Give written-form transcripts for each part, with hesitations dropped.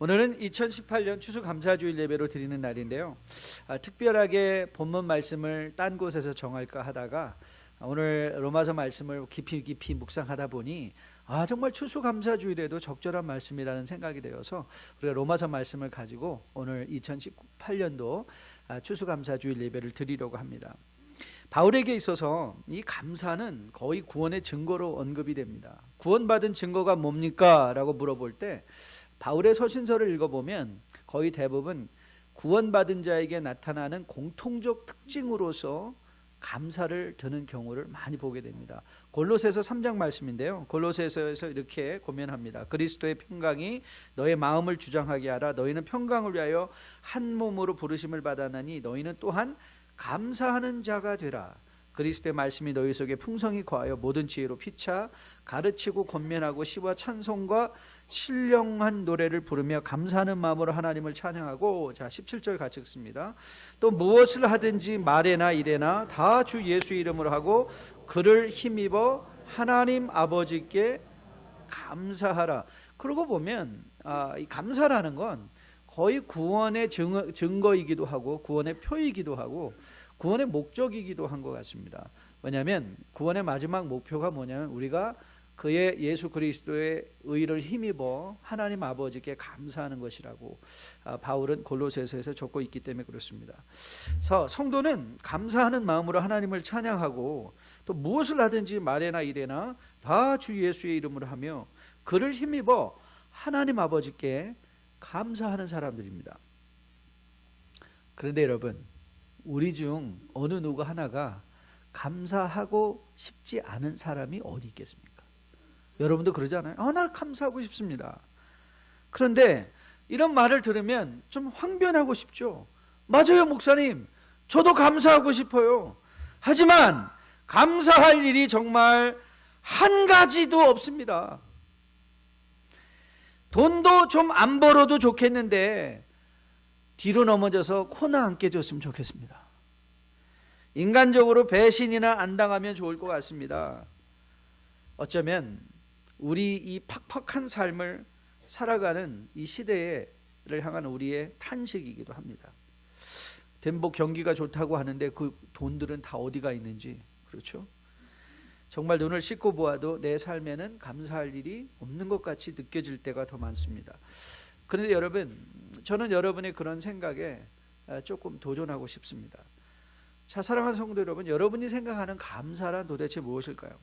오늘은 2018년 추수감사주일 예배로 드리는 날인데요. 특별하게 본문 말씀을 딴 곳에서 정할까 하다가 오늘 로마서 말씀을 깊이 묵상하다 보니 정말 추수감사주일에도 적절한 말씀이라는 생각이 되어서 우리가 로마서 말씀을 가지고 오늘 2018년도 추수감사주일 예배를 드리려고 합니다. 바울에게 있어서 이 감사는 거의 구원의 증거로 언급이 됩니다. 구원받은 증거가 뭡니까? 라고 물어볼 때 바울의 서신서를 읽어보면 거의 대부분 구원받은 자에게 나타나는 공통적 특징으로서 감사를 드는 경우를 많이 보게 됩니다. 골로새서 3장 말씀인데요. 골로새서에서 이렇게 고면합니다. 그리스도의 평강이 너의 마음을 주장하게 하라. 너희는 평강을 위하여 한 몸으로 부르심을 받았나니 너희는 또한 감사하는 자가 되라. 그리스도의 말씀이 너희 속에 풍성히 거하여 모든 지혜로 피차 가르치고 권면하고 시와 찬송과 신령한 노래를 부르며 감사하는 마음으로 하나님을 찬양하고, 17절 같이 읽습니다. 또 무엇을 하든지 말에나 일에나 다 주 예수 이름으로 하고 그를 힘입어 하나님 아버지께 감사하라. 그러고 보면 이 감사라는 건 거의 구원의 증거이기도 하고 구원의 표이기도 하고 구원의 목적이기도 한 것 같습니다. 왜냐하면 구원의 마지막 목표가 뭐냐면 우리가 그의 예수 그리스도의 의를 힘입어 하나님 아버지께 감사하는 것이라고 바울은 골로새서에서 적고 있기 때문에 그렇습니다. 성도는 감사하는 마음으로 하나님을 찬양하고 또 무엇을 하든지 말에나 일에나 다 주 예수의 이름으로 하며 그를 힘입어 하나님 아버지께 감사하는 사람들입니다. 그런데 여러분, 우리 중 어느 누구 하나가 감사하고 싶지 않은 사람이 어디 있겠습니까? 여러분도 그러잖아요. 나 감사하고 싶습니다. 그런데 이런 말을 들으면 좀 황변하고 싶죠. 맞아요, 목사님. 저도 감사하고 싶어요. 하지만 감사할 일이 정말 한 가지도 없습니다. 돈도 좀 안 벌어도 좋겠는데 뒤로 넘어져서 코나 안 깨졌으면 좋겠습니다. 인간적으로 배신이나 안 당하면 좋을 것 같습니다. 어쩌면 우리 이 팍팍한 삶을 살아가는 이 시대를 향한 우리의 탄식이기도 합니다. 덴복 경기가 좋다고 하는데 그 돈들은 다 어디가 있는지, 그렇죠? 정말 눈을 씻고 보아도 내 삶에는 감사할 일이 없는 것 같이 느껴질 때가 더 많습니다. 그런데 여러분, 저는 여러분의 그런 생각에 조금 도전하고 싶습니다. 사랑하는 성도 여러분, 여러분이 생각하는 감사란 도대체 무엇일까요?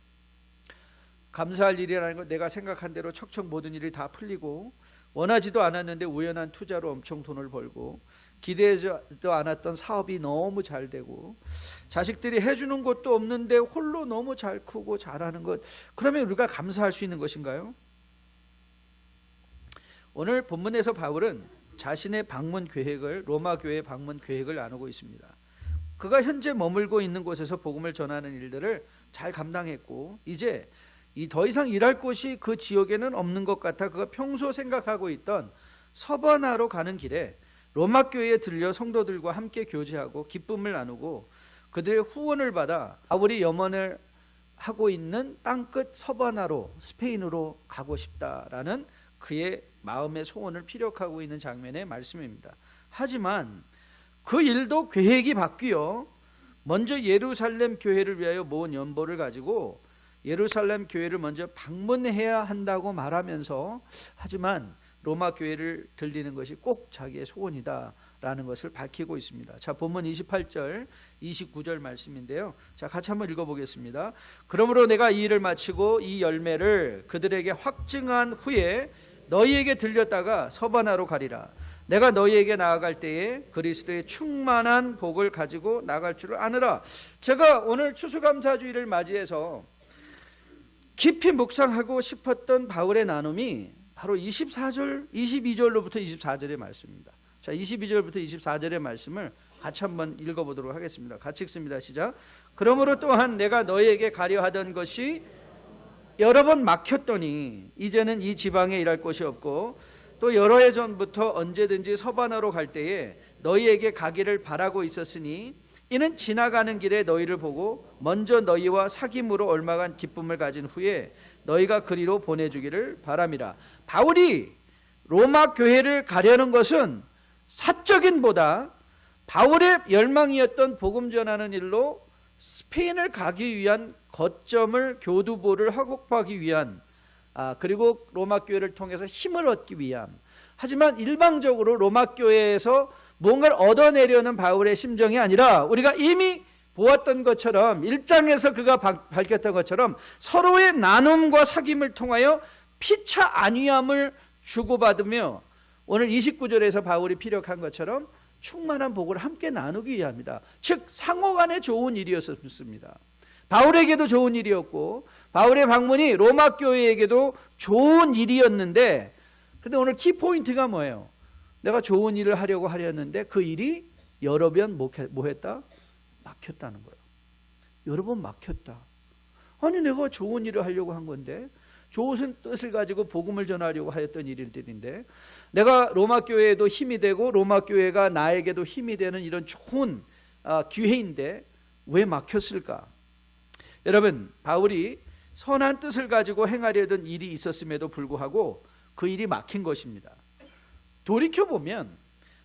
감사할 일이라는 건 내가 생각한 대로 척척 모든 일이 다 풀리고 원하지도 않았는데 우연한 투자로 엄청 돈을 벌고 기대하지도 않았던 사업이 너무 잘 되고 자식들이 해주는 것도 없는데 홀로 너무 잘 크고 잘하는 것, 그러면 우리가 감사할 수 있는 것인가요? 오늘 본문에서 바울은 자신의 방문 계획을, 로마 교회 방문 계획을 나누고 있습니다. 그가 현재 머물고 있는 곳에서 복음을 전하는 일들을 잘 감당했고 이제 더 이상 일할 곳이 그 지역에는 없는 것 같아 그가 평소 생각하고 있던 서바나로 가는 길에 로마 교회에 들려 성도들과 함께 교제하고 기쁨을 나누고 그들의 후원을 받아 바울이 염원을 하고 있는 땅끝 서바나로, 스페인으로 가고 싶다라는 그의 마음의 소원을 피력하고 있는 장면의 말씀입니다. 하지만 그 일도 계획이 바뀌어 먼저 예루살렘 교회를 위하여 모은 연보를 가지고 예루살렘 교회를 먼저 방문해야 한다고 말하면서, 하지만 로마 교회를 들리는 것이 꼭 자기의 소원이다라는 것을 밝히고 있습니다. 본문 28절 29절 말씀인데요. 같이 한번 읽어보겠습니다. 그러므로 내가 이 일을 마치고 이 열매를 그들에게 확증한 후에 너희에게 들렸다가 서바나로 가리라. 내가 너희에게 나아갈 때에 그리스도의 충만한 복을 가지고 나갈 줄을 아느라. 제가 오늘 추수감사주일을 맞이해서 깊이 묵상하고 싶었던 바울의 나눔이 바로 22절로부터 24절의 말씀입니다. 22절부터 24절의 말씀을 같이 한번 읽어보도록 하겠습니다. 같이 읽습니다. 시작. 그러므로 또한 내가 너희에게 가려 하던 것이 여러 번 막혔더니 이제는 이 지방에 일할 곳이 없고 또 여러 해 전부터 언제든지 서바나로 갈 때에 너희에게 가기를 바라고 있었으니 이는 지나가는 길에 너희를 보고 먼저 너희와 사귐으로 얼마간 기쁨을 가진 후에 너희가 그리로 보내주기를 바람이라. 바울이 로마 교회를 가려는 것은 사적인보다 바울의 열망이었던 복음 전하는 일로 스페인을 가기 위한 거점을 교두보를 확보하기 위한 그리고 로마 교회를 통해서 힘을 얻기 위한, 하지만 일방적으로 로마 교회에서 뭔가를 얻어내려는 바울의 심정이 아니라 우리가 이미 보았던 것처럼 1장에서 그가 밝혔던 것처럼 서로의 나눔과 사귐을 통하여 피차 안위함을 주고받으며 오늘 29절에서 바울이 피력한 것처럼 충만한 복을 함께 나누기 위함이다. 즉 상호간에 좋은 일이었습니다. 바울에게도 좋은 일이었고 바울의 방문이 로마 교회에게도 좋은 일이었는데, 그런데 오늘 키포인트가 뭐예요? 내가 좋은 일을 하려고 하려는데 그 일이 여러 번 뭐 했다? 막혔다는 거예요. 여러 번 막혔다. 아니 내가 좋은 일을 하려고 한 건데, 좋은 뜻을 가지고 복음을 전하려고 하였던 일들인데, 내가 로마 교회에도 힘이 되고 로마 교회가 나에게도 힘이 되는 이런 좋은 기회인데 왜 막혔을까? 여러분, 바울이 선한 뜻을 가지고 행하려던 일이 있었음에도 불구하고 그 일이 막힌 것입니다. 돌이켜보면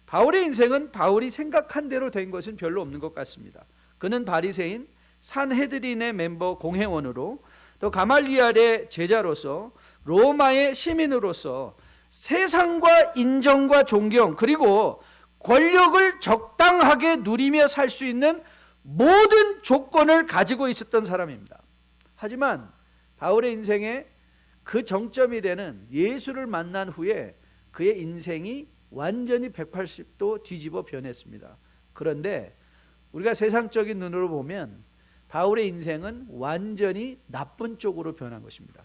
바울의 인생은 바울이 생각한 대로 된 것은 별로 없는 것 같습니다. 그는 바리새인 산헤드린의 멤버 공회원으로, 또 가말리엘의 제자로서, 로마의 시민으로서 세상과 인정과 존경 그리고 권력을 적당하게 누리며 살 수 있는 모든 조건을 가지고 있었던 사람입니다. 하지만 바울의 인생에 그 정점이 되는 예수를 만난 후에 그의 인생이 완전히 180도 뒤집어 변했습니다. 그런데 우리가 세상적인 눈으로 보면 바울의 인생은 완전히 나쁜 쪽으로 변한 것입니다.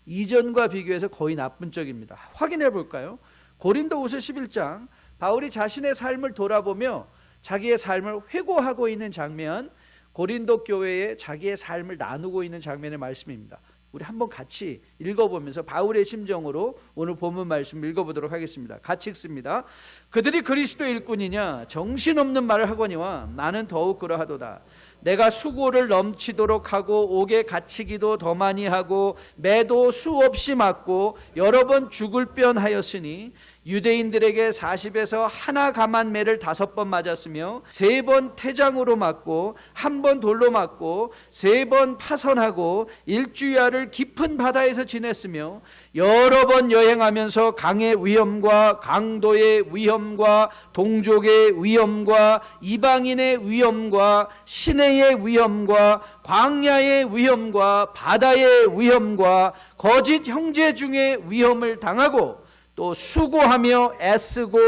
이전과 비교해서 거의 나쁜 쪽입니다. 확인해 볼까요? 고린도후서 11장, 바울이 자신의 삶을 돌아보며 자기의 삶을 회고하고 있는 장면, 고린도 교회에 자기의 삶을 나누고 있는 장면의 말씀입니다. 우리 한번 같이 읽어보면서 바울의 심정으로 오늘 본문 말씀 읽어보도록 하겠습니다. 같이 읽습니다. 그들이 그리스도 일꾼이냐? 정신없는 말을 하거니와 나는 더욱 그러하도다. 내가 수고를 넘치도록 하고 옥에 갇히기도 더 많이 하고 매도 수없이 맞고 여러 번 죽을 뻔하였으니 유대인들에게 40에서 하나 감한 매를 5번 맞았으며 3번 태장으로 맞고 1번 돌로 맞고 3번 파선하고 일주야를 깊은 바다에서 지냈으며 여러 번 여행하면서 강의 위험과 강도의 위험과 동족의 위험과 이방인의 위험과 시내의 위험과 광야의 위험과 바다의 위험과 거짓 형제 중에 위험을 당하고 또 수고하며 애쓰고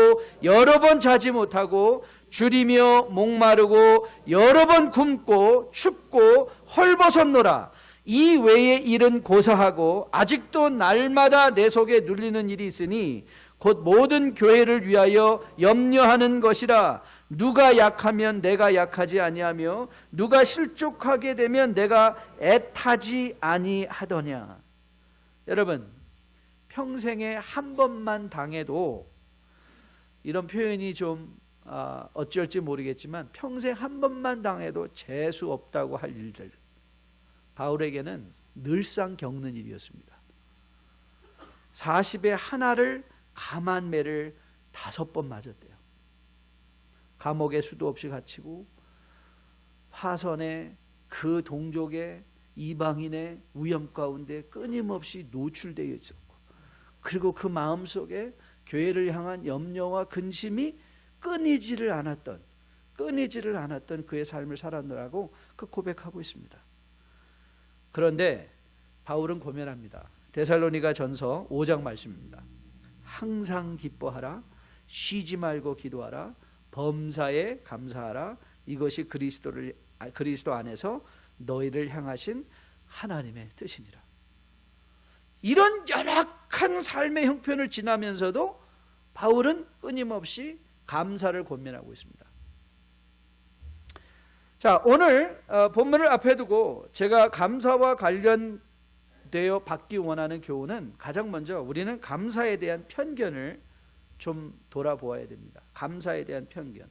여러 번 자지 못하고 줄이며 목마르고 여러 번 굶고 춥고 헐벗었노라. 이 외의 일은 고사하고 아직도 날마다 내 속에 눌리는 일이 있으니 곧 모든 교회를 위하여 염려하는 것이라. 누가 약하면 내가 약하지 아니하며 누가 실족하게 되면 내가 애타지 아니하더냐. 여러분, 평생에 한 번만 당해도, 이런 표현이 좀 어쩔지 모르겠지만 평생 한 번만 당해도 재수 없다고 할 일들, 바울에게는 늘상 겪는 일이었습니다. 40에 하나를 감한 매를 5번 맞았대요. 감옥에 수도 없이 갇히고 화선에 그 동족의 이방인의 위험 가운데 끊임없이 노출되어 있었고, 그리고 그 마음속에 교회를 향한 염려와 근심이 끊이지를 않았던 그의 삶을 살았노라고 그 고백하고 있습니다. 그런데 바울은 고면합니다. 데살로니가 전서 5장 말씀입니다. 항상 기뻐하라, 쉬지 말고 기도하라, 범사에 감사하라. 이것이 그리스도 안에서 너희를 향하신 하나님의 뜻이니라. 이런 열악한 삶의 형편을 지나면서도 바울은 끊임없이 감사를 권면하고 있습니다. 자, 오늘 본문을 앞에 두고 제가 감사와 관련되어 받기 원하는 교훈은, 가장 먼저 우리는 감사에 대한 편견을 좀 돌아보아야 됩니다. 감사에 대한 편견.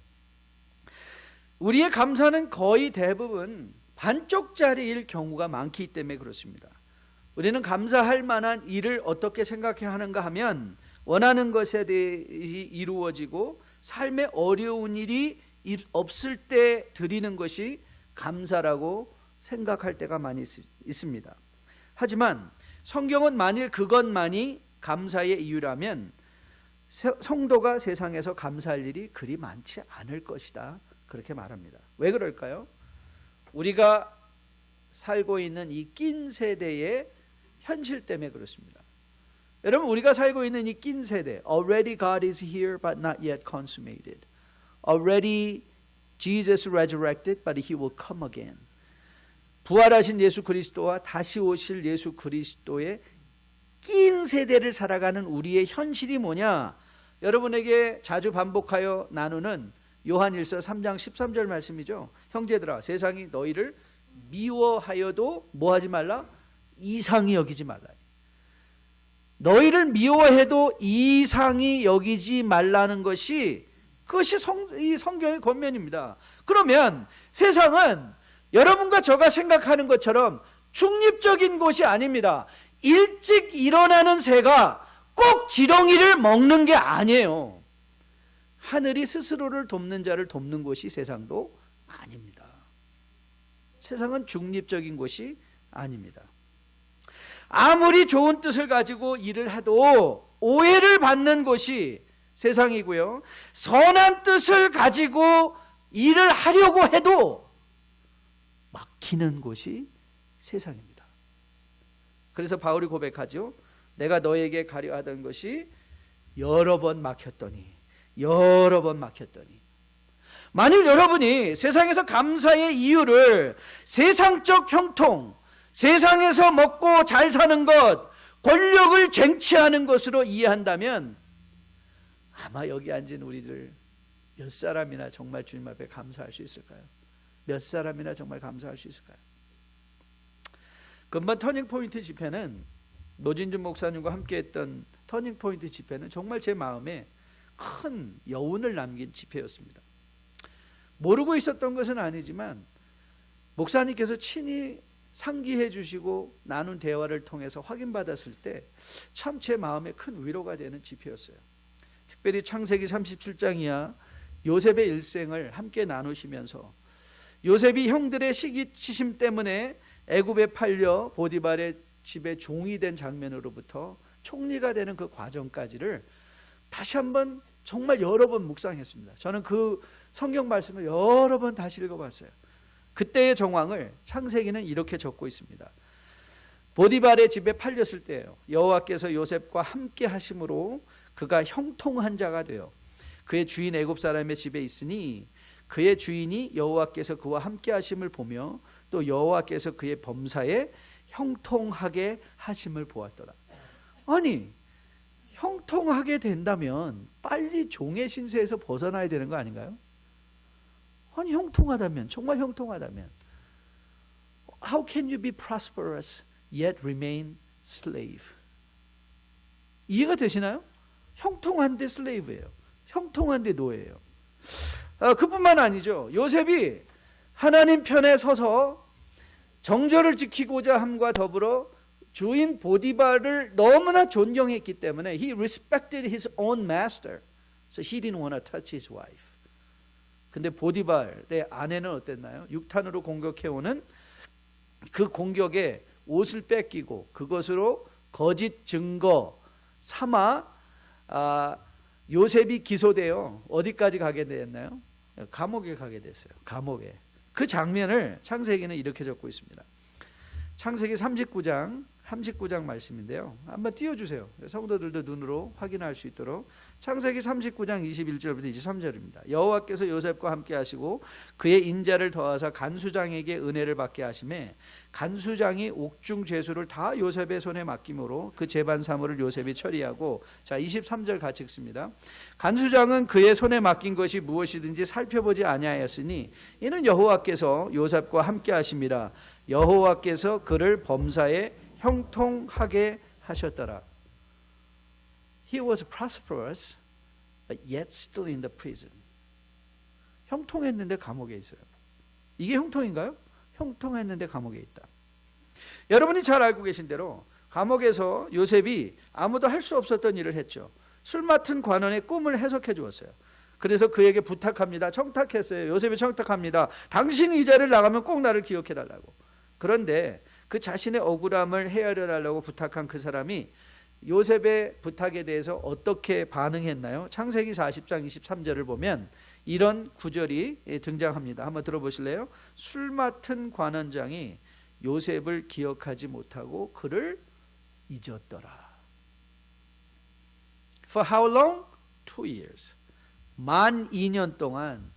우리의 감사는 거의 대부분 반쪽짜리일 경우가 많기 때문에 그렇습니다. 우리는 감사할 만한 일을 어떻게 생각해야 하는가 하면 원하는 것에 대해 이루어지고 삶에 어려운 일이 없을 때 드리는 것이 감사라고 생각할 때가 많이 있습니다. 하지만 성경은 만일 그것만이 감사의 이유라면 성도가 세상에서 감사할 일이 그리 많지 않을 것이다, 그렇게 말합니다. 왜 그럴까요? 우리가 살고 있는 이 낀 세대의 현실 때문에 그렇습니다. 여러분, 우리가 살고 있는 이 낀 세대, already God is here but not yet consummated. Already Jesus resurrected but he will come again. 부활하신 예수 그리스도와 다시 오실 예수 그리스도의 낀 세대를 살아가는 우리의 현실이 뭐냐? 여러분에게 자주 반복하여 나누는 요한일서 3장 13절 말씀이죠. 형제들아, 세상이 너희를 미워하여도 뭐하지 말라? 이상히 여기지 말라. 너희를 미워해도 이상히 여기지 말라는 것이, 그것이 이 성경의 권면입니다. 그러면 세상은 여러분과 저가 생각하는 것처럼 중립적인 곳이 아닙니다. 일찍 일어나는 새가 꼭 지렁이를 먹는 게 아니에요. 하늘이 스스로를 돕는 자를 돕는 곳이 세상도 아닙니다. 세상은 중립적인 곳이 아닙니다. 아무리 좋은 뜻을 가지고 일을 해도 오해를 받는 곳이 세상이고요, 선한 뜻을 가지고 일을 하려고 해도 막히는 곳이 세상입니다. 그래서 바울이 고백하죠. 내가 너에게 가려 하던 것이 여러 번 막혔더니. 만일 여러분이 세상에서 감사의 이유를 세상적 형통, 세상에서 먹고 잘 사는 것, 권력을 쟁취하는 것으로 이해한다면 아마 여기 앉은 우리들 몇 사람이나 정말 주님 앞에 감사할 수 있을까요? 몇 사람이나 정말 감사할 수 있을까요? 금번 터닝포인트 집회는, 노진준 목사님과 함께했던 터닝포인트 집회는 정말 제 마음에 큰 여운을 남긴 집회였습니다. 모르고 있었던 것은 아니지만 목사님께서 친히 상기해 주시고 나눈 대화를 통해서 확인받았을 때 참 제 마음에 큰 위로가 되는 집회였어요. 특별히 창세기 37장 이하 요셉의 일생을 함께 나누시면서 요셉이 형들의 시기치심 때문에 애굽에 팔려 보디발의 집에 종이 된 장면으로부터 총리가 되는 그 과정까지를 다시 한번 정말 여러 번 묵상했습니다. 저는 그 성경 말씀을 여러 번 다시 읽어봤어요. 그때의 정황을 창세기는 이렇게 적고 있습니다. 보디발의 집에 팔렸을 때예요. 여호와께서 요셉과 함께 하심으로 그가 형통한 자가 되어 그의 주인 애굽 사람의 집에 있으니 그의 주인이 여호와께서 그와 함께 하심을 보며 또 여호와께서 그의 범사에 형통하게 하심을 보았더라. 아니, 형통하게 된다면 빨리 종의 신세에서 벗어나야 되는 거 아닌가요? 아니, 형통하다면, 정말 형통하다면 How can you be prosperous yet remain slave? 이해가 되시나요? 형통한데 슬레이브예요. 형통한데 노예예요. 그뿐만 아니죠. 요셉이 하나님 편에 서서 정절을 지키고자 함과 더불어 주인 보디발을 너무나 존경했기 때문에 he respected his own master. So he didn't want to touch his wife. 근데 보디발의 아내는 어땠나요? 육탄으로 공격해오는 그 공격에 옷을 뺏기고 그것으로 거짓 증거 삼아 요셉이 기소되어 어디까지 가게 됐나요? 감옥에 가게 됐어요. 감옥에. 그 장면을 창세기는 이렇게 적고 있습니다. 창세기 39장 말씀인데요. 한번 띄워주세요. 성도들도 눈으로 확인할 수 있도록. 창세기 39장 21절부터 23절입니다. 여호와께서 요셉과 함께 하시고 그의 인자를 더하사 간수장에게 은혜를 받게 하시매 간수장이 옥중 죄수를 다 요셉의 손에 맡김으로 그 재반 사물을 요셉이 처리하고, 자 23절 같이 읽습니다. 간수장은 그의 손에 맡긴 것이 무엇이든지 살펴보지 아니하였으니 이는 여호와께서 요셉과 함께 하심이라. 여호와께서 그를 범사에 형통하게 하셨더라. He was prosperous, but yet still in the prison. 형통했는데 감옥에 있어요. 이게 형통인가요? 형통했는데 감옥에 있다. 여러분이 잘 알고 계신 대로 감옥에서 요셉이 아무도 할 수 없었던 일을 했죠. 술 맡은 관원의 꿈을 해석해 주었어요. 그래서 그에게 부탁합니다. 청탁했어요. 요셉이 청탁합니다. 당신이 이 자리를 나가면 꼭 나를 기억해 달라고. 그런데 그 자신의 억울함을 헤아려 달라고 부탁한 그 사람이 요셉의 부탁에 대해서 어떻게 반응했나요? 창세기 40장 23절을 보면 이런 구절이 등장합니다. 한번 들어보실래요? 술 맡은 관원장이 요셉을 기억하지 못하고 그를 잊었더라. For how long? 2 years. 만 2년 동안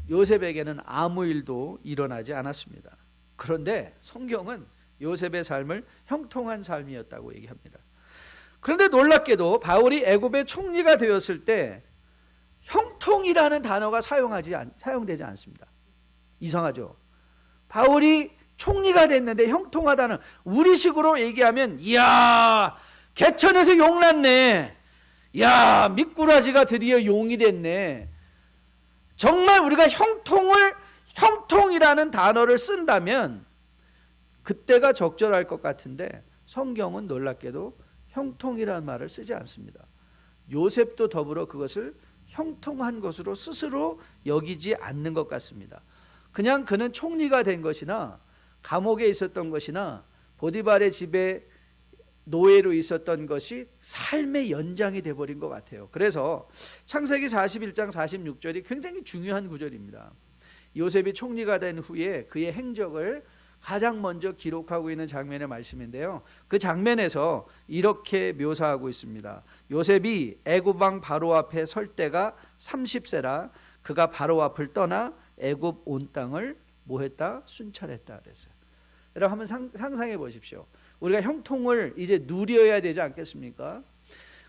요셉에게는 아무 일도 일어나지 않았습니다. 그런데 성경은 요셉의 삶을 형통한 삶이었다고 얘기합니다. 그런데 놀랍게도 바울이 애굽의 총리가 되었을 때 형통이라는 단어가 사용되지 않습니다. 이상하죠? 바울이 총리가 됐는데 형통하다는, 우리식으로 얘기하면 이야 개천에서 용 났네, 야 미꾸라지가 드디어 용이 됐네. 정말 우리가 형통이라는 단어를 쓴다면 그때가 적절할 것 같은데 성경은 놀랍게도 형통이라는 말을 쓰지 않습니다. 요셉도 더불어 그것을 형통한 것으로 스스로 여기지 않는 것 같습니다. 그냥 그는 총리가 된 것이나 감옥에 있었던 것이나 보디발의 집에 노예로 있었던 것이 삶의 연장이 돼버린 것 같아요. 그래서 창세기 41장 46절이 굉장히 중요한 구절입니다. 요셉이 총리가 된 후에 그의 행적을 가장 먼저 기록하고 있는 장면의 말씀인데요. 그 장면에서 이렇게 묘사하고 있습니다. 요셉이 애굽 왕 바로 앞에 설 때가 30세라 그가 바로 앞을 떠나 애굽 온 땅을 뭐했다? 순찰했다 그랬어요. 여러분 한번 상상해 보십시오. 우리가 형통을 이제 누려야 되지 않겠습니까?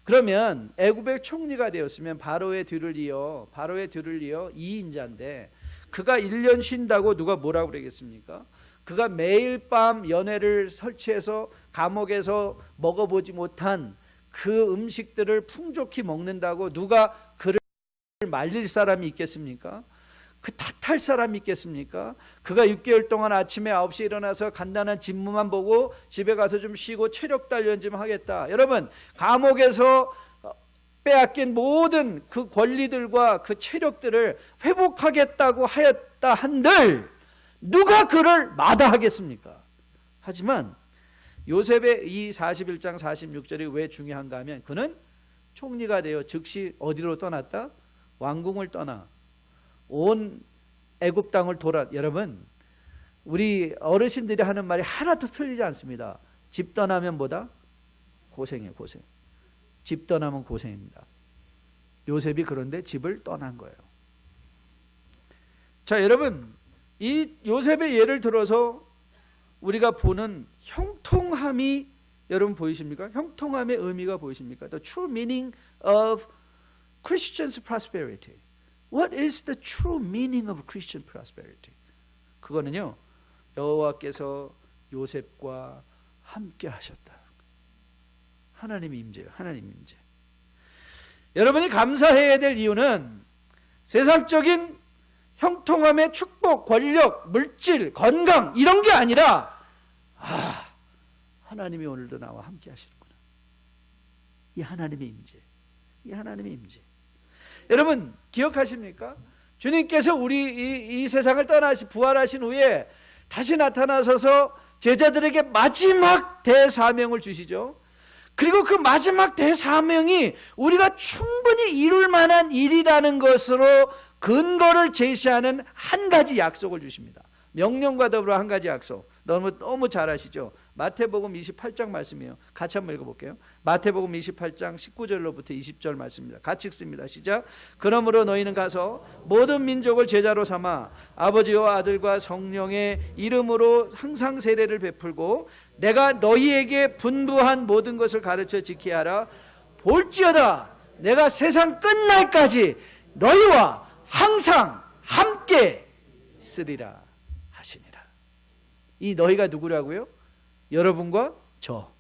그러면 애굽의 총리가 되었으면 바로의 뒤를 이어 2인자인데 그가 1년 쉰다고 누가 뭐라고 그러겠습니까? 그가 매일 밤 연회를 설치해서 감옥에서 먹어보지 못한 그 음식들을 풍족히 먹는다고 누가 그를 말릴 사람이 있겠습니까? 그 탓할 사람이 있겠습니까? 그가 6개월 동안 아침에 9시에 일어나서 간단한 집무만 보고 집에 가서 좀 쉬고 체력 단련 좀 하겠다. 여러분 감옥에서 빼앗긴 모든 그 권리들과 그 체력들을 회복하겠다고 하였다 한들 누가 그를 마다하겠습니까? 하지만 요셉의 이 41장 46절이 왜 중요한가 하면 그는 총리가 되어 즉시 어디로 떠났다? 왕궁을 떠나 온 애굽 땅을 돌아. 여러분 우리 어르신들이 하는 말이 하나도 틀리지 않습니다. 집 떠나면 뭐다? 고생이에요. 고생. 집 떠나면 고생입니다. 요셉이 그런데 집을 떠난 거예요. 자 여러분 이 요셉의 예를 들어서 우리가 보는 형통함이 여러분 보이십니까? 형통함의 의미가 보이십니까? The true meaning of Christian's prosperity. What is the true meaning of Christian prosperity? 그거는요 여호와께서 요셉과 함께 하셨다. 하나님의 임재예요. 하나님의 임재. 여러분이 감사해야 될 이유는 세상적인 형통함의 축복, 권력, 물질, 건강 이런 게 아니라 하나님이 오늘도 나와 함께 하시는구나. 이 하나님의 임재. 이 하나님의 임재. 여러분 기억하십니까? 주님께서 우리 이 세상을 떠나시 부활하신 후에 다시 나타나셔서 제자들에게 마지막 대사명을 주시죠. 그리고 그 마지막 대사명이 우리가 충분히 이룰 만한 일이라는 것으로 근거를 제시하는 한 가지 약속을 주십니다. 명령과 더불어 한 가지 약속. 너무 잘 아시죠? 마태복음 28장 말씀이에요. 같이 한번 읽어볼게요. 마태복음 28장 19절로부터 20절 말씀입니다. 같이 읽습니다. 시작. 그러므로 너희는 가서 모든 민족을 제자로 삼아 아버지와 아들과 성령의 이름으로 항상 세례를 베풀고 내가 너희에게 분부한 모든 것을 가르쳐 지키게 하라. 볼지어다 내가 세상 끝날까지 너희와 항상 함께 있으리라 하시니라. 이 너희가 누구라고요? 여러분과 저,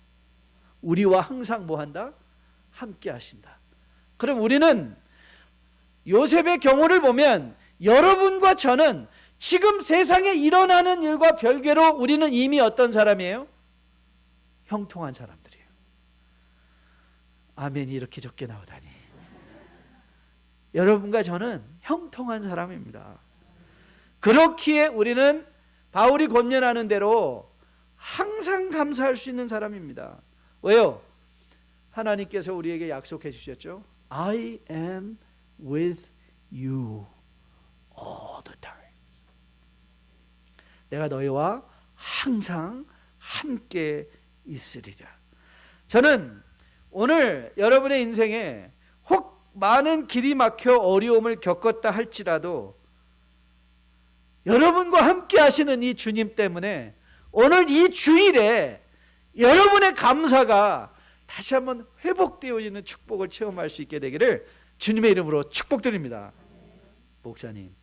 우리와 항상 뭐한다? 함께 하신다. 그럼 우리는 요셉의 경우를 보면 여러분과 저는 지금 세상에 일어나는 일과 별개로 우리는 이미 어떤 사람이에요? 형통한 사람들이에요. 아멘이 이렇게 적게 나오다니. 여러분과 저는 형통한 사람입니다. 그렇기에 우리는 바울이 권면하는 대로 항상 감사할 수 있는 사람입니다. 왜요? 하나님께서 우리에게 약속해 주셨죠. I am with you all the time. 내가 너희와 항상 함께 있으리라. 저는 오늘 여러분의 인생에 혹 많은 길이 막혀 어려움을 겪었다 할지라도 여러분과 함께 하시는 이 주님 때문에 오늘 이 주일에 여러분의 감사가 다시 한번 회복되어 있는 축복을 체험할 수 있게 되기를 주님의 이름으로 축복드립니다. 목사님,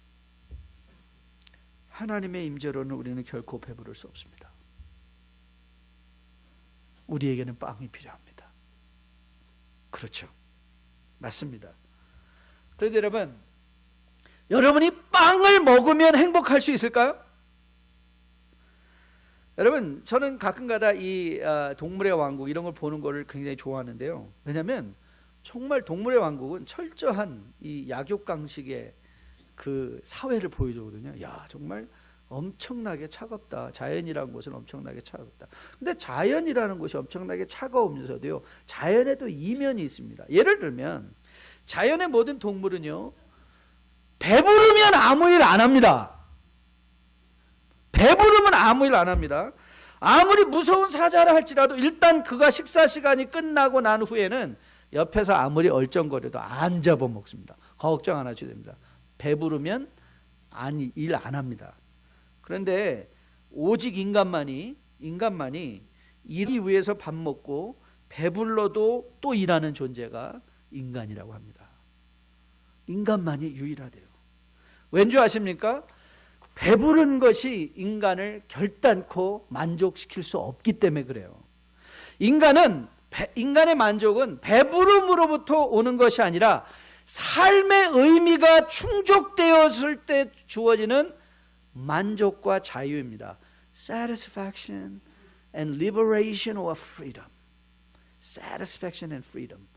하나님의 임재로는 우리는 결코 배부를 수 없습니다. 우리에게는 빵이 필요합니다. 그렇죠. 맞습니다. 그런데 여러분이 빵을 먹으면 행복할 수 있을까요? 여러분, 저는 가끔가다 이 동물의 왕국 이런 걸 보는 거를 굉장히 좋아하는데요. 왜냐하면 정말 동물의 왕국은 철저한 이 약육강식의 그 사회를 보여주거든요. 야, 정말 엄청나게 차갑다. 자연이라는 곳은 엄청나게 차갑다. 근데 자연이라는 곳이 엄청나게 차가우면서도요, 자연에도 이면이 있습니다. 예를 들면 자연의 모든 동물은요, 배부르면 아무 일 안 합니다. 배부르면 아무 일 안 합니다. 아무리 무서운 사자라 할지라도 일단 그가 식사 시간이 끝나고 난 후에는 옆에서 아무리 얼쩡거려도 안 잡아먹습니다. 걱정 안 하셔도 됩니다. 배부르면 일 안 합니다. 그런데 오직 인간만이 일이 위해서 밥 먹고 배불러도 또 일하는 존재가 인간이라고 합니다. 인간만이 유일하대요. 왠지 아십니까? 배부른 것이 인간을 결단코 만족시킬 수 없기 때문에 그래요. 인간의 만족은 배부름으로부터 오는 것이 아니라 삶의 의미가 충족되었을 때 주어지는 만족과 자유입니다. Satisfaction and liberation or freedom. Satisfaction and freedom.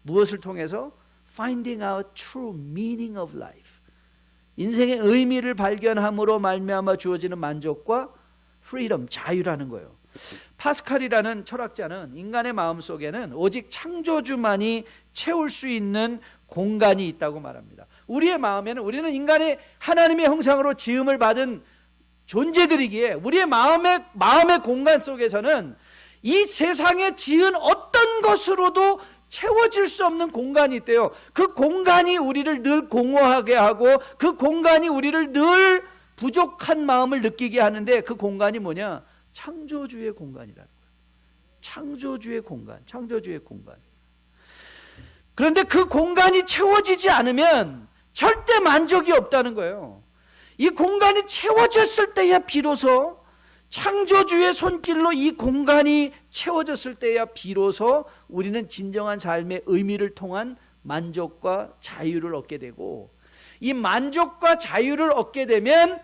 무엇을 통해서? Finding out true meaning of life. 인생의 의미를 발견함으로 말미암아 주어지는 만족과 freedom, 자유라는 거예요. 파스칼이라는 철학자는 인간의 마음속에는 오직 창조주만이 채울 수 있는 공간이 있다고 말합니다. 우리의 마음에는, 우리는 인간의 하나님의 형상으로 지음을 받은 존재들이기에 우리의 마음의 공간 속에서는 이 세상에 지은 어떤 것으로도 채워질 수 없는 공간이 있대요. 그 공간이 우리를 늘 공허하게 하고 그 공간이 우리를 늘 부족한 마음을 느끼게 하는데 그 공간이 뭐냐? 창조주의 공간이라는 거예요. 창조주의 공간. 그런데 그 공간이 채워지지 않으면 절대 만족이 없다는 거예요. 이 공간이 채워졌을 때야 비로소, 창조주의 손길로 이 공간이 채워졌을 때야 비로소 우리는 진정한 삶의 의미를 통한 만족과 자유를 얻게 되고, 이 만족과 자유를 얻게 되면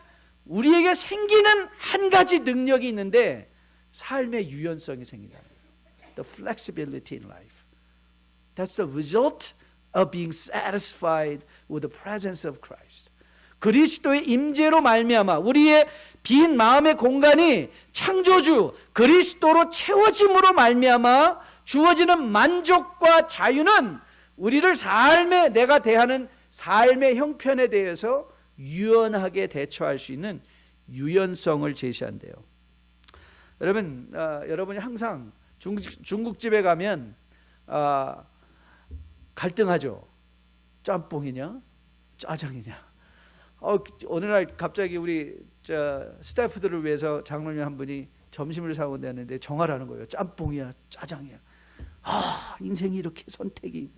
우리에게 생기는 한 가지 능력이 있는데 삶의 유연성이 생긴다. The flexibility in life. That's the result of being satisfied with the presence of Christ. 그리스도의 임재로 말미암아 우리의 빈 마음의 공간이 창조주 그리스도로 채워짐으로 말미암아 주어지는 만족과 자유는 우리를 내가 대하는 삶의 형편에 대해서 유연하게 대처할 수 있는 유연성을 제시한대요. 여러분이 항상 중국집에 가면 갈등하죠. 짬뽕이냐 짜장이냐. 어느 날 갑자기 우리 스태프들을 위해서 장로님 한 분이 점심을 사온다는데 정하라는 거예요. 짬뽕이야 짜장이야. 인생이 이렇게 선택이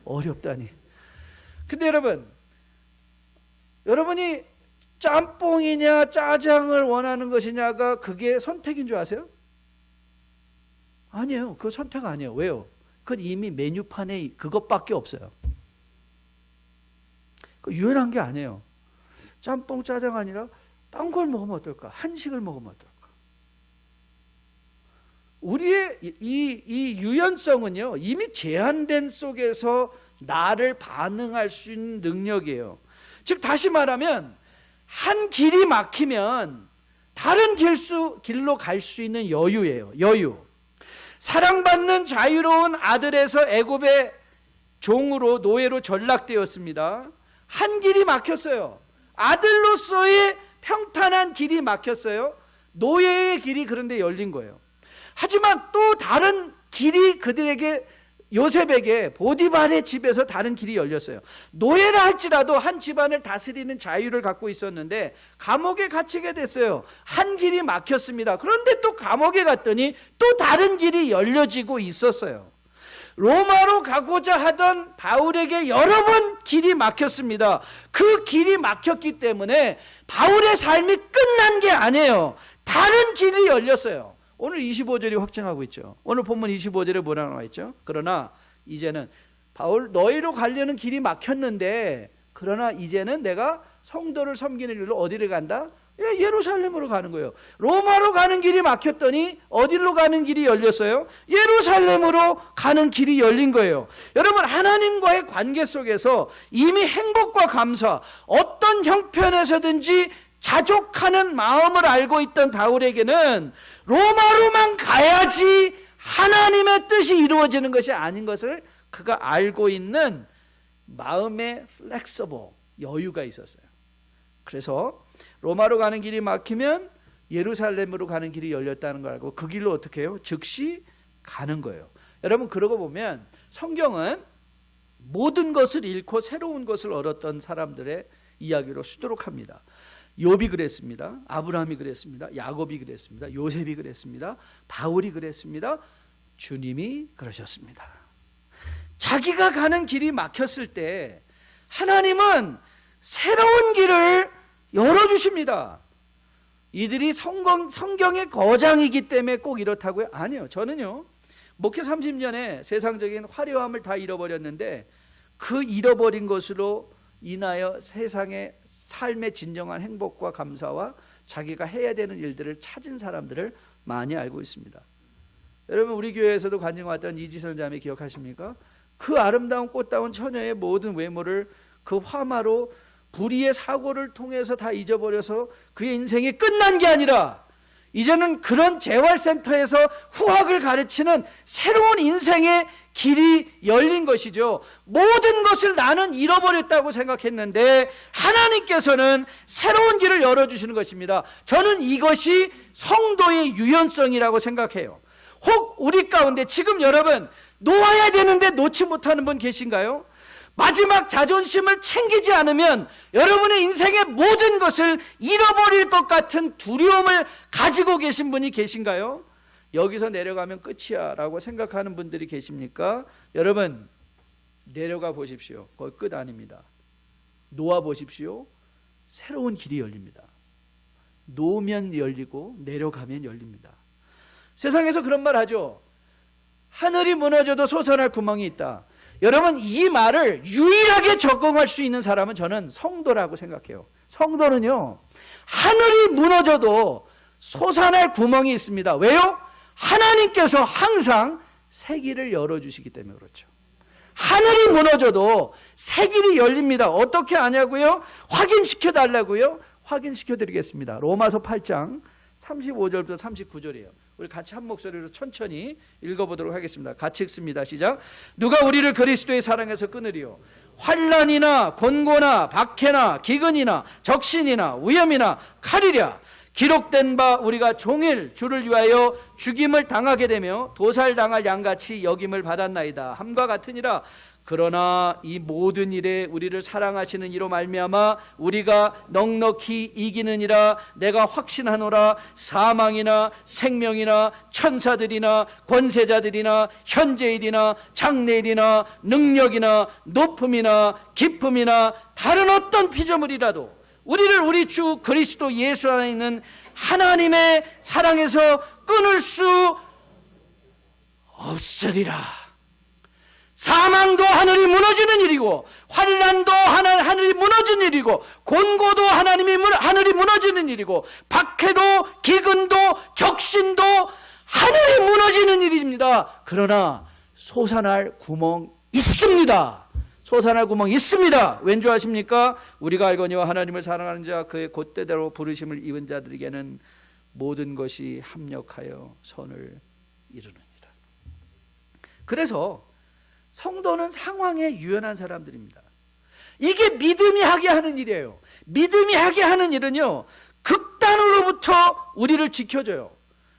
어렵다니. 근데 여러분이 짬뽕이냐 짜장을 원하는 것이냐가 그게 선택인 줄 아세요? 아니에요. 그거 선택 아니에요. 왜요? 그건 이미 메뉴판에 그것밖에 없어요. 유연한 게 아니에요. 짬뽕 짜장 아니라 딴 걸 먹으면 어떨까? 한식을 먹으면 어떨까? 우리의 이 유연성은요, 이미 제한된 속에서 나를 반응할 수 있는 능력이에요. 즉 다시 말하면 한 길이 막히면 다른 길로 갈 수 있는 여유예요. 여유. 사랑받는 자유로운 아들에서 애굽의 종으로 노예로 전락되었습니다. 한 길이 막혔어요. 아들로서의 평탄한 길이 막혔어요. 노예의 길이 그런데 열린 거예요. 하지만 또 다른 길이 그들에게, 요셉에게 보디발의 집에서 다른 길이 열렸어요. 노예라 할지라도 한 집안을 다스리는 자유를 갖고 있었는데 감옥에 갇히게 됐어요. 한 길이 막혔습니다. 그런데 또 감옥에 갔더니 또 다른 길이 열려지고 있었어요. 로마로 가고자 하던 바울에게 여러 번 길이 막혔습니다. 그 길이 막혔기 때문에 바울의 삶이 끝난 게 아니에요. 다른 길이 열렸어요. 오늘 25절이 확증하고 있죠. 오늘 본문 25절에 뭐라고 나와 있죠? 그러나 이제는 바울, 너희로 가려는 길이 막혔는데 그러나 이제는 내가 성도를 섬기는 일로 어디를 간다? 예루살렘으로 가는 거예요. 로마로 가는 길이 막혔더니 어디로 가는 길이 열렸어요? 예루살렘으로 가는 길이 열린 거예요. 여러분, 하나님과의 관계 속에서 이미 행복과 감사, 어떤 형편에서든지 자족하는 마음을 알고 있던 바울에게는 로마로만 가야지 하나님의 뜻이 이루어지는 것이 아닌 것을 그가 알고 있는 마음의 플렉서블 여유가 있었어요. 그래서 로마로 가는 길이 막히면 예루살렘으로 가는 길이 열렸다는 걸 알고 그 길로 어떻게 해요? 즉시 가는 거예요. 여러분, 그러고 보면 성경은 모든 것을 잃고 새로운 것을 얻었던 사람들의 이야기로 수두룩합니다. 욥이 그랬습니다. 아브라함이 그랬습니다. 야곱이 그랬습니다. 요셉이 그랬습니다. 바울이 그랬습니다. 주님이 그러셨습니다. 자기가 가는 길이 막혔을 때 하나님은 새로운 길을 열어주십니다. 이들이 성경의 거장이기 때문에 꼭 이렇다고요? 아니요. 저는요, 목회 30년에 세상적인 화려함을 다 잃어버렸는데 그 잃어버린 것으로 인하여 세상의 삶의 진정한 행복과 감사와 자기가 해야 되는 일들을 찾은 사람들을 많이 알고 있습니다. 여러분, 우리 교회에서도 관증 왔던 이지선 자매 기억하십니까? 그 아름다운 꽃다운 처녀의 모든 외모를 그 화마로 불의의 사고를 통해서 다 잊어버려서 그의 인생이 끝난 게 아니라 이제는 그런 재활센터에서 후학을 가르치는 새로운 인생의 길이 열린 것이죠. 모든 것을 나는 잃어버렸다고 생각했는데 하나님께서는 새로운 길을 열어주시는 것입니다. 저는 이것이 성도의 유연성이라고 생각해요. 혹 우리 가운데 지금 여러분 놓아야 되는데 놓지 못하는 분 계신가요? 마지막 자존심을 챙기지 않으면 여러분의 인생의 모든 것을 잃어버릴 것 같은 두려움을 가지고 계신 분이 계신가요? 여기서 내려가면 끝이야 라고 생각하는 분들이 계십니까? 여러분, 내려가 보십시오. 거기 끝 아닙니다. 놓아 보십시오. 새로운 길이 열립니다. 놓으면 열리고 내려가면 열립니다. 세상에서 그런 말 하죠. 하늘이 무너져도 솟아날 구멍이 있다. 여러분, 이 말을 유일하게 적용할 수 있는 사람은 저는 성도라고 생각해요. 성도는요, 하늘이 무너져도 솟아날 구멍이 있습니다. 왜요? 하나님께서 항상 새 길을 열어주시기 때문에 그렇죠. 하늘이 무너져도 새 길이 열립니다. 어떻게 아냐고요? 확인시켜 달라고요? 확인시켜 드리겠습니다. 로마서 8장 35절부터 39절이에요. 우리 같이 한 목소리로 천천히 읽어보도록 하겠습니다. 같이 읽습니다. 시작. 누가 우리를 그리스도의 사랑에서 끊으리요? 환난이나 곤고나 박해나 기근이나 적신이나 위험이나 칼이랴. 기록된 바 우리가 종일 주를 위하여 죽임을 당하게 되며 도살당할 양같이 여김을 받았나이다. 함과 같으니라. 그러나 이 모든 일에 우리를 사랑하시는 이로 말미암아 우리가 넉넉히 이기느니라. 내가 확신하노라. 사망이나 생명이나 천사들이나 권세자들이나 현재일이나 장래일이나 능력이나 높음이나 깊음이나 다른 어떤 피조물이라도 우리를 우리 주 그리스도 예수 안에 있는 하나님의 사랑에서 끊을 수 없으리라. 사망도 하늘이 무너지는 일이고 환난도 하늘이 무너지는 일이고 곤고도 하늘이 무너지는 일이고 박해도 기근도 적신도 하늘이 무너지는 일입니다. 그러나 솟아날 구멍 있습니다. 솟아날 구멍 있습니다. 왠 줄 아십니까? 우리가 알거니와 하나님을 사랑하는 자 그의 곧대대로 부르심을 입은 자들에게는 모든 것이 합력하여 선을 이루느니라. 그래서 성도는 상황에 유연한 사람들입니다. 이게 믿음이 하게 하는 일이에요. 믿음이 하게 하는 일은요, 극단으로부터 우리를 지켜줘요.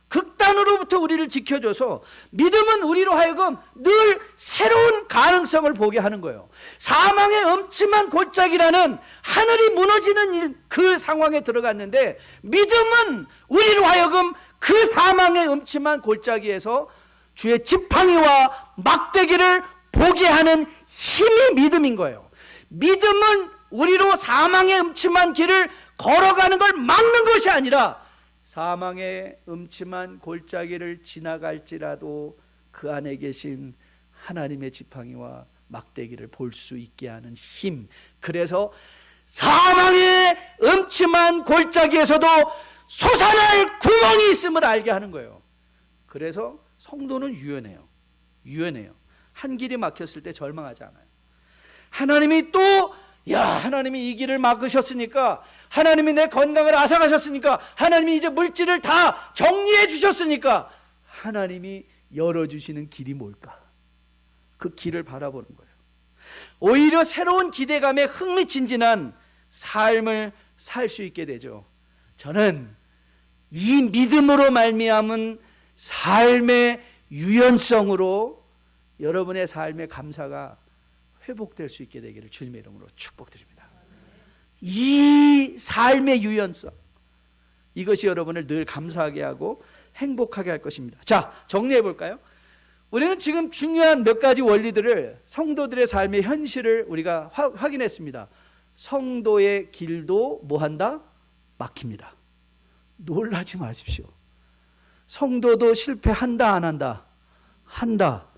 극단으로부터 우리를 지켜줘서 믿음은 우리로 하여금 늘 새로운 가능성을 보게 하는 거예요. 사망의 엄침한 골짜기라는 하늘이 무너지는 일, 그 상황에 들어갔는데 믿음은 우리로 하여금 그 사망의 엄침한 골짜기에서 주의 지팡이와 막대기를 보게 하는 힘이 믿음인 거예요. 믿음은 우리로 사망의 음침한 길을 걸어가는 걸 막는 것이 아니라 사망의 음침한 골짜기를 지나갈지라도 그 안에 계신 하나님의 지팡이와 막대기를 볼 수 있게 하는 힘. 그래서 사망의 음침한 골짜기에서도 솟아날 구멍이 있음을 알게 하는 거예요. 그래서 성도는 유연해요. 한 길이 막혔을 때 절망하지 않아요. 하나님이 또 하나님이 이 길을 막으셨으니까, 하나님이 내 건강을 앗아가셨으니까, 하나님이 이제 물질을 다 정리해 주셨으니까 하나님이 열어주시는 길이 뭘까? 그 길을 바라보는 거예요. 오히려 새로운 기대감에 흥미진진한 삶을 살 수 있게 되죠. 저는 이 믿음으로 말미암은 삶의 유연성으로 여러분의 삶의 감사가 회복될 수 있게 되기를 주님의 이름으로 축복드립니다. 이 삶의 유연성, 이것이 여러분을 늘 감사하게 하고 행복하게 할 것입니다. 자, 정리해 볼까요? 우리는 지금 중요한 몇 가지 원리들을, 성도들의 삶의 현실을 우리가 확인했습니다. 성도의 길도 뭐한다? 막힙니다. 놀라지 마십시오. 성도도 실패한다, 안 한다? 한다.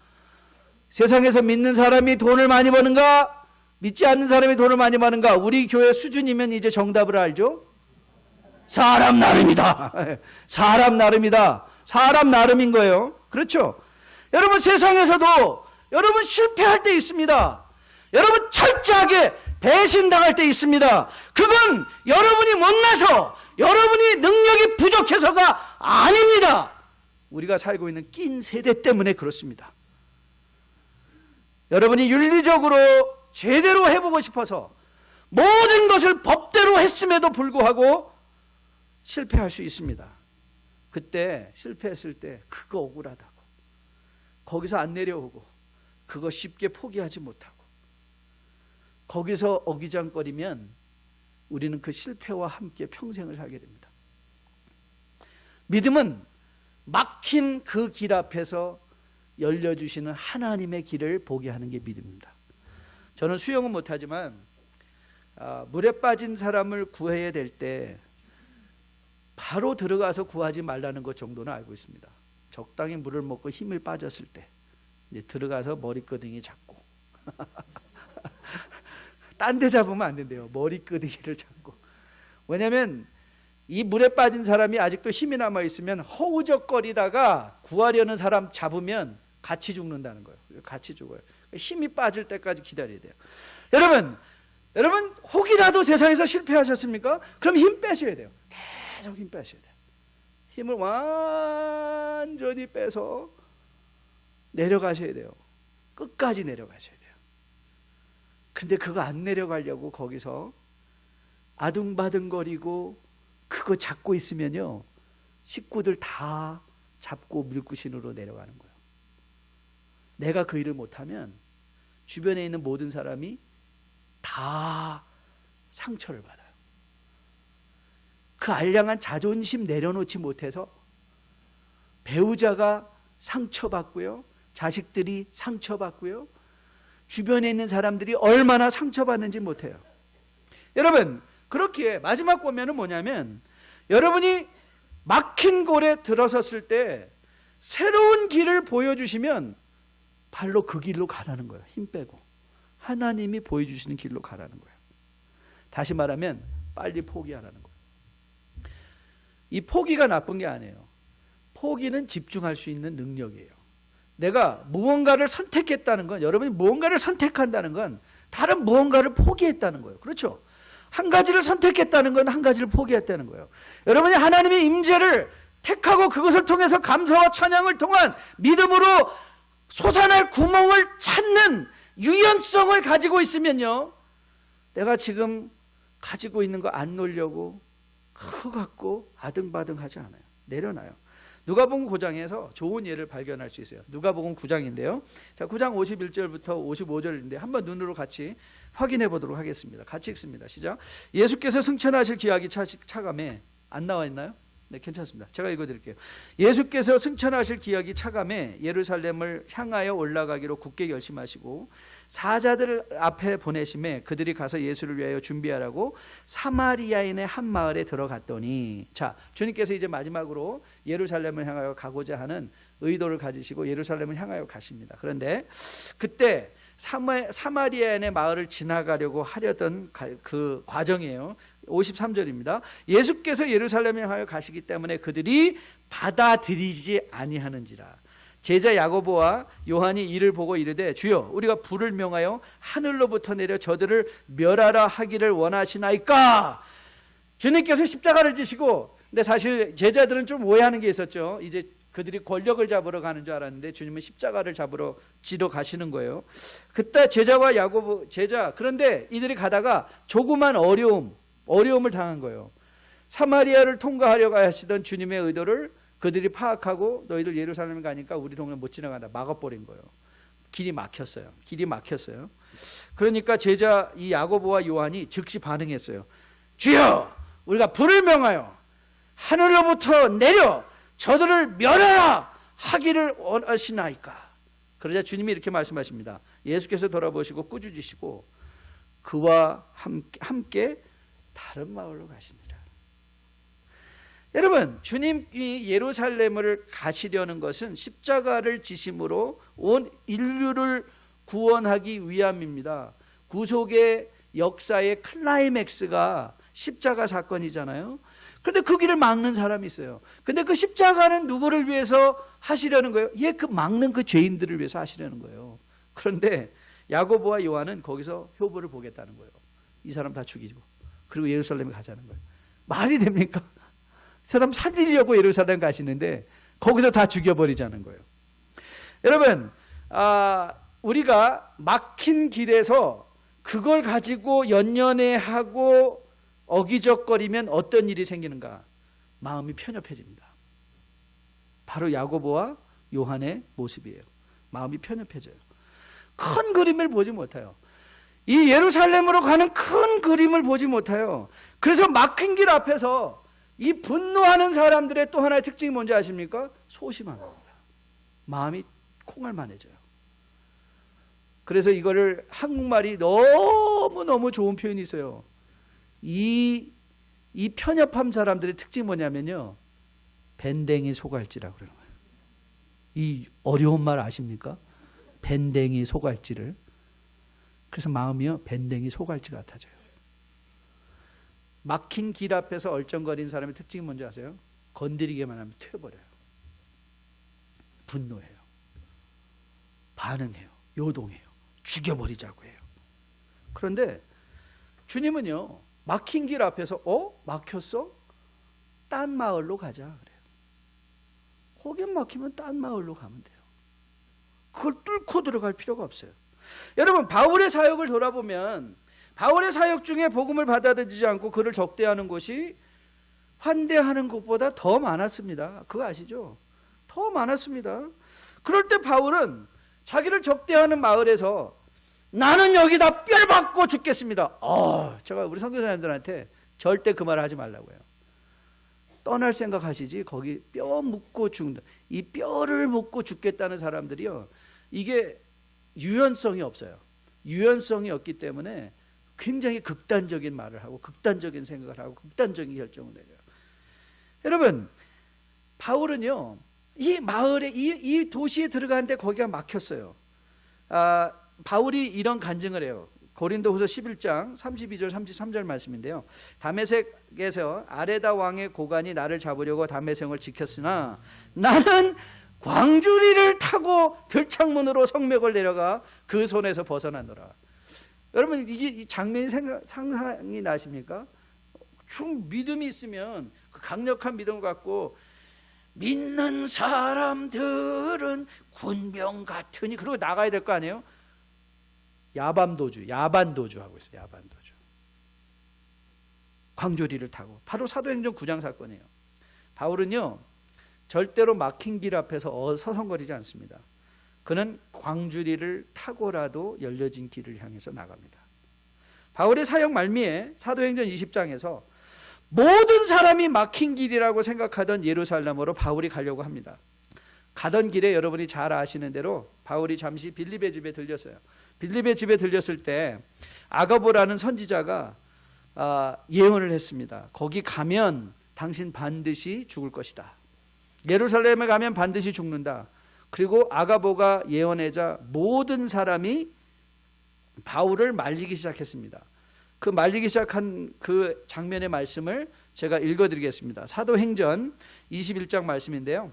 세상에서 믿는 사람이 돈을 많이 버는가? 믿지 않는 사람이 돈을 많이 버는가? 우리 교회 수준이면 이제 정답을 알죠? 사람 나름이다. 사람 나름이다. 사람 나름인 거예요. 그렇죠? 여러분, 세상에서도 여러분 실패할 때 있습니다. 여러분 철저하게 배신당할 때 있습니다. 그건 여러분이 못나서, 여러분이 능력이 부족해서가 아닙니다. 우리가 살고 있는 낀 세대 때문에 그렇습니다. 여러분이 윤리적으로 제대로 해보고 싶어서 모든 것을 법대로 했음에도 불구하고 실패할 수 있습니다. 그때 실패했을 때 그거 억울하다고, 거기서 안 내려오고 그거 쉽게 포기하지 못하고 거기서 어기장거리면 우리는 그 실패와 함께 평생을 살게 됩니다. 믿음은 막힌 그 길 앞에서 열려주시는 하나님의 길을 보게 하는 게 믿음입니다. 저는 수영은 못하지만 물에 빠진 사람을 구해야 될 때 바로 들어가서 구하지 말라는 것 정도는 알고 있습니다. 적당히 물을 먹고 힘을 빠졌을 때 이제 들어가서 머리끄댕이 잡고 딴 데 잡으면 안 된대요. 머리끄댕이를 잡고. 왜냐하면 이 물에 빠진 사람이 아직도 힘이 남아있으면 허우적거리다가 구하려는 사람 잡으면 같이 죽는다는 거예요. 같이 죽어요. 힘이 빠질 때까지 기다려야 돼요. 여러분 혹이라도 세상에서 실패하셨습니까? 그럼 힘 빼셔야 돼요. 계속 힘 빼셔야 돼요. 힘을 완전히 빼서 내려가셔야 돼요. 끝까지 내려가셔야 돼요. 근데 그거 안 내려가려고 거기서 아둥바둥거리고 그거 잡고 있으면요, 식구들 다 잡고 물구신으로 내려가는 거예요. 내가 그 일을 못하면 주변에 있는 모든 사람이 다 상처를 받아요. 그 알량한 자존심 내려놓지 못해서 배우자가 상처받고요, 자식들이 상처받고요, 주변에 있는 사람들이 얼마나 상처받는지 못해요. 여러분, 그렇기에 마지막 권면은 뭐냐면, 여러분이 막힌 골에 들어섰을 때 새로운 길을 보여주시면 발로 그 길로 가라는 거예요. 힘 빼고 하나님이 보여주시는 길로 가라는 거예요. 다시 말하면 빨리 포기하라는 거예요. 이 포기가 나쁜 게 아니에요. 포기는 집중할 수 있는 능력이에요. 내가 무언가를 선택했다는 건, 여러분이 무언가를 선택한다는 건 다른 무언가를 포기했다는 거예요. 그렇죠? 한 가지를 선택했다는 건 한 가지를 포기했다는 거예요. 여러분이 하나님의 임재를 택하고 그것을 통해서 감사와 찬양을 통한 믿음으로 솟아날 구멍을 찾는 유연성을 가지고 있으면요, 내가 지금 가지고 있는 거 안 놓으려고 그거 갖고 아등바등 하지 않아요. 내려놔요. 누가복음 9장에서 좋은 예를 발견할 수 있어요. 누가복음 9장인데요. 자, 9장 51절부터 55절인데 한번 눈으로 같이 확인해 보도록 하겠습니다. 같이 읽습니다. 시작. 예수께서 승천하실 기약이 차감해. 안 나와 있나요? 네, 괜찮습니다. 제가 읽어드릴게요. 예수께서 승천하실 기약이 차감해 예루살렘을 향하여 올라가기로 굳게 결심하시고 사자들 앞에 보내심에 그들이 가서 예수를 위하여 준비하라고 사마리아인의 한 마을에 들어갔더니, 자, 주님께서 이제 마지막으로 예루살렘을 향하여 가고자 하는 의도를 가지시고 예루살렘을 향하여 가십니다. 그런데 그때 사마리아인의 마을을 지나가려고 하려던 그 과정이에요. 53절입니다. 예수께서 예루살렘에 향하여 가시기 때문에 그들이 받아들이지 아니하는지라. 제자 야고보와 요한이 이를 보고 이르되 주여 우리가 불을 명하여 하늘로부터 내려 저들을 멸하라 하기를 원하시나이까. 주님께서 십자가를 지시고, 근데 사실 제자들은 좀 오해하는 게 있었죠. 이제 그들이 권력을 잡으러 가는 줄 알았는데 주님은 십자가를 지러 가시는 거예요. 그때 제자와 야고보 그런데 이들이 가다가 조그만 어려움을 당한 거예요. 사마리아를 통과하려고 하시던 주님의 의도를 그들이 파악하고 너희들 예루살렘 가니까 우리 동네 못 지나간다 막아버린 거예요. 길이 막혔어요. 그러니까 제자 이 야고보와 요한이 즉시 반응했어요. 주여 우리가 불을 명하여 하늘로부터 내려 저들을 멸하라 하기를 원하시나이까. 그러자 주님이 이렇게 말씀하십니다. 예수께서 돌아보시고 꾸짖으시고 그와 함께 다른 마을로 가시니라. 여러분, 주님이 예루살렘을 가시려는 것은 십자가를 지심으로 온 인류를 구원하기 위함입니다. 구속의 역사의 클라이맥스가 십자가 사건이잖아요. 그런데 그 길을 막는 사람이 있어요. 근데 그 십자가는 누구를 위해서 하시려는 거예요? 그 막는 그 죄인들을 위해서 하시려는 거예요. 그런데 야고보와 요한은 거기서 효부를 보겠다는 거예요. 이 사람 다 죽이고 그리고 예루살렘에 가자는 거예요. 말이 됩니까? 사람 살리려고 예루살렘 가시는데 거기서 다 죽여버리자는 거예요. 여러분, 우리가 막힌 길에서 그걸 가지고 연연해하고 어기적거리면 어떤 일이 생기는가? 마음이 편협해집니다. 바로 야고보와 요한의 모습이에요. 마음이 편협해져요. 큰 그림을 보지 못해요. 이 예루살렘으로 가는 큰 그림을 보지 못해요. 그래서 막힌 길 앞에서 이 분노하는 사람들의 또 하나의 특징이 뭔지 아십니까? 소심합니다. 마음이 콩알만해져요. 그래서 이거를 한국말이 너무너무 좋은 표현이 있어요. 이 편협한 사람들의 특징이 뭐냐면요, 밴댕이 소갈지라고 그러는 거예요. 이 어려운 말 아십니까? 밴댕이 소갈지를. 그래서 마음이요, 밴댕이 소갈지 같아져요. 막힌 길 앞에서 얼쩡거리는 사람의 특징이 뭔지 아세요? 건드리기만 하면 튀어버려요. 분노해요. 반응해요. 요동해요. 죽여버리자고 해요. 그런데 주님은요, 막힌 길 앞에서 막혔어? 딴 마을로 가자 그래요. 거기 막히면 딴 마을로 가면 돼요. 그걸 뚫고 들어갈 필요가 없어요. 여러분, 바울의 사역을 돌아보면 바울의 사역 중에 복음을 받아들이지 않고 그를 적대하는 곳이 환대하는 것보다 더 많았습니다. 그거 아시죠? 더 많았습니다. 그럴 때 바울은 자기를 적대하는 마을에서 나는 여기다 뼈를 박고 죽겠습니다. 제가 우리 선교사님들한테 절대 그 말을 하지 말라고 해요. 떠날 생각 하시지 거기 뼈 묻고 죽는다. 이 뼈를 묻고 죽겠다는 사람들이요, 이게 유연성이 없어요. 유연성이 없기 때문에 굉장히 극단적인 말을 하고 극단적인 생각을 하고 극단적인 결정을 내려요. 여러분, 바울은요, 이 마을에 이 도시에 들어가는데 거기가 막혔어요. 바울이 이런 간증을 해요. 고린도후서 11장 32절 33절 말씀인데요. 다메섹에서 아레다 왕의 고관이 나를 잡으려고 다메섹을 지켰으나 나는 광주리를 타고 들창문으로 성벽을 내려가 그 손에서 벗어나노라. 여러분 이 장면이 상상이 나십니까? 좀 믿음이 있으면 그 강력한 믿음을 갖고 믿는 사람들은 군병 같으니 그러고 나가야 될 거 아니에요? 야반도주 하고 있어요. 야반도주. 광주리를 타고 바로 사도행전 9장 사건이에요. 바울은요 절대로 막힌 길 앞에서 서성거리지 않습니다. 그는 광주리를 타고라도 열려진 길을 향해서 나갑니다. 바울의 사역 말미에 사도행전 20장에서 모든 사람이 막힌 길이라고 생각하던 예루살렘으로 바울이 가려고 합니다. 가던 길에 여러분이 잘 아시는 대로 바울이 잠시 빌립의 집에 들렸어요. 빌립의 집에 들렸을 때 아가보라는 선지자가 예언을 했습니다. 거기 가면 당신 반드시 죽을 것이다. 예루살렘에 가면 반드시 죽는다. 그리고 아가보가 예언하자 모든 사람이 바울을 말리기 시작했습니다. 그 말리기 시작한 그 장면의 말씀을 제가 읽어드리겠습니다. 사도행전 21장 말씀인데요.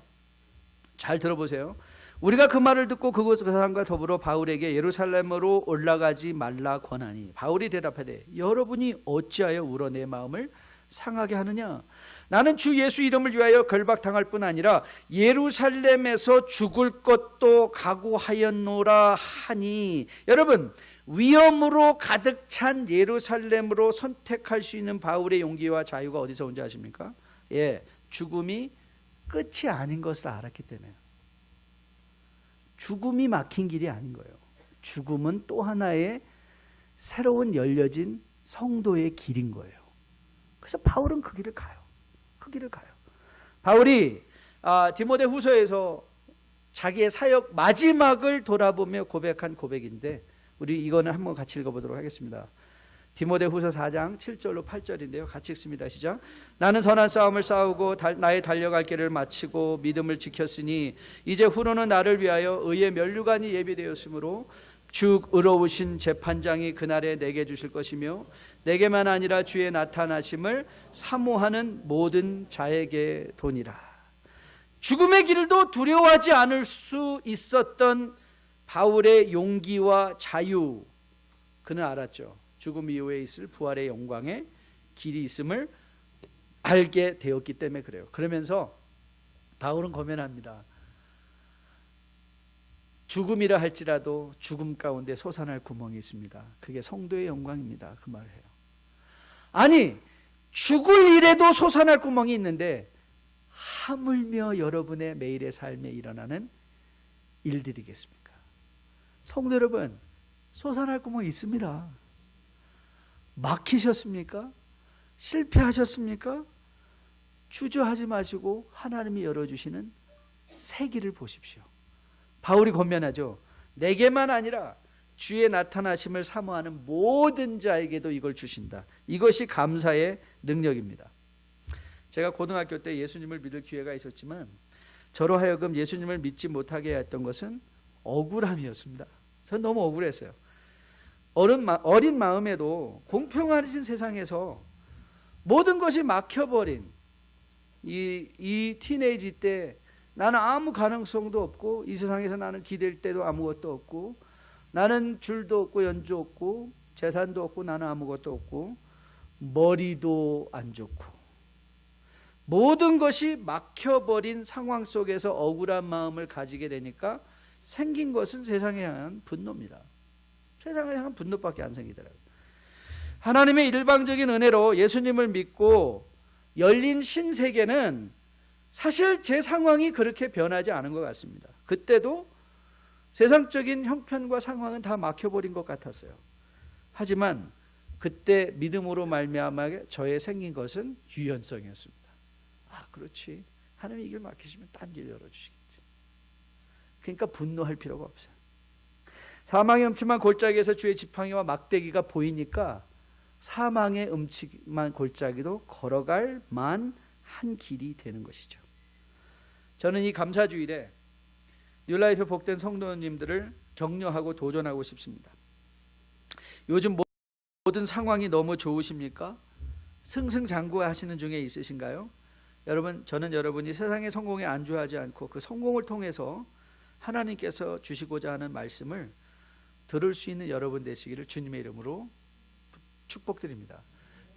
잘 들어보세요. 우리가 그 말을 듣고 그 사람과 더불어 바울에게 예루살렘으로 올라가지 말라 권하니 바울이 대답하되 여러분이 어찌하여 울어 내 마음을 상하게 하느냐. 나는 주 예수 이름을 위하여 결박당할 뿐 아니라 예루살렘에서 죽을 것도 각오하였노라 하니. 여러분 위험으로 가득 찬 예루살렘으로 선택할 수 있는 바울의 용기와 자유가 어디서 온지 아십니까? 죽음이 끝이 아닌 것을 알았기 때문에. 죽음이 막힌 길이 아닌 거예요. 죽음은 또 하나의 새로운 열려진 성도의 길인 거예요. 그래서 바울은 그 길을 가요. 그 길을 가요. 바울이 디모데후서에서 자기의 사역 마지막을 돌아보며 고백한 고백인데 우리 이거는 한번 같이 읽어보도록 하겠습니다. 디모데후서 4장 7절로 8절인데요. 같이 읽습니다. 시작. 나는 선한 싸움을 싸우고 나의 달려갈 길을 마치고 믿음을 지켰으니 이제 후로는 나를 위하여 의의 면류관이 예비되었으므로 주 의로우신 재판장이 그날에 내게 주실 것이며 내게만 아니라 주의 나타나심을 사모하는 모든 자에게 도니라. 죽음의 길도 두려워하지 않을 수 있었던 바울의 용기와 자유, 그는 알았죠. 죽음 이후에 있을 부활의 영광의 길이 있음을 알게 되었기 때문에 그래요. 그러면서 바울은 고면합니다. 죽음이라 할지라도 죽음 가운데 솟아날 구멍이 있습니다. 그게 성도의 영광입니다. 그 말을 해요. 아니 죽을 일에도 솟아날 구멍이 있는데 하물며 여러분의 매일의 삶에 일어나는 일들이겠습니까? 성도 여러분, 솟아날 구멍이 있습니다. 막히셨습니까? 실패하셨습니까? 주저하지 마시고 하나님이 열어주시는 새 길을 보십시오. 바울이 권면하죠. 내게만 아니라 주의 나타나심을 사모하는 모든 자에게도 이걸 주신다. 이것이 감사의 능력입니다. 제가 고등학교 때 예수님을 믿을 기회가 있었지만 저로 하여금 예수님을 믿지 못하게 했던 것은 억울함이었습니다. 전 너무 억울했어요. 어린 마음에도 공평하신 세상에서 모든 것이 막혀버린 이 티네이지 때 나는 아무 가능성도 없고 이 세상에서 나는 기댈 때도 아무것도 없고 나는 줄도 없고 연주 없고 재산도 없고 나는 아무것도 없고 머리도 안 좋고 모든 것이 막혀버린 상황 속에서 억울한 마음을 가지게 되니까 생긴 것은 세상에 향한 분노입니다. 세상에 향한 분노밖에 안 생기더라고요. 하나님의 일방적인 은혜로 예수님을 믿고 열린 신세계는 사실 제 상황이 그렇게 변하지 않은 것 같습니다. 그때도 세상적인 형편과 상황은 다 막혀버린 것 같았어요. 하지만 그때 믿음으로 말미암아 저에 생긴 것은 유연성이었습니다. 아, 그렇지. 하나님이 이 길 막히시면 딴 길 열어주시겠지. 그러니까 분노할 필요가 없어요. 사망의 음침한 골짜기에서 주의 지팡이와 막대기가 보이니까 사망의 음침한 골짜기도 걸어갈 만한 길이 되는 것이죠. 저는 이 감사주일에 뉴라이프 복된 성도님들을 격려하고 도전하고 싶습니다. 요즘 모든 상황이 너무 좋으십니까? 승승장구하시는 중에 있으신가요? 여러분, 저는 여러분이 세상의 성공에 안주하지 않고 그 성공을 통해서 하나님께서 주시고자 하는 말씀을 들을 수 있는 여러분 되시기를 주님의 이름으로 축복드립니다.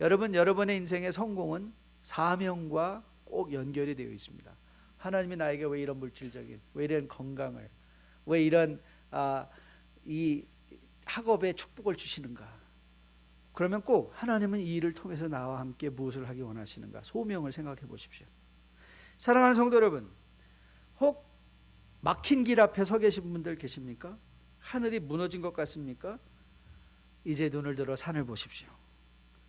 여러분, 여러분의 인생의 성공은 사명과 꼭 연결이 되어 있습니다. 하나님이 나에게 왜 이런 물질적인, 왜 이런 건강을, 왜 이런 이 학업에 축복을 주시는가? 그러면 꼭 하나님은 이 일을 통해서 나와 함께 무엇을 하기 원하시는가? 소명을 생각해 보십시오. 사랑하는 성도 여러분, 혹 막힌 길 앞에 서 계신 분들 계십니까? 하늘이 무너진 것 같습니까? 이제 눈을 들어 산을 보십시오.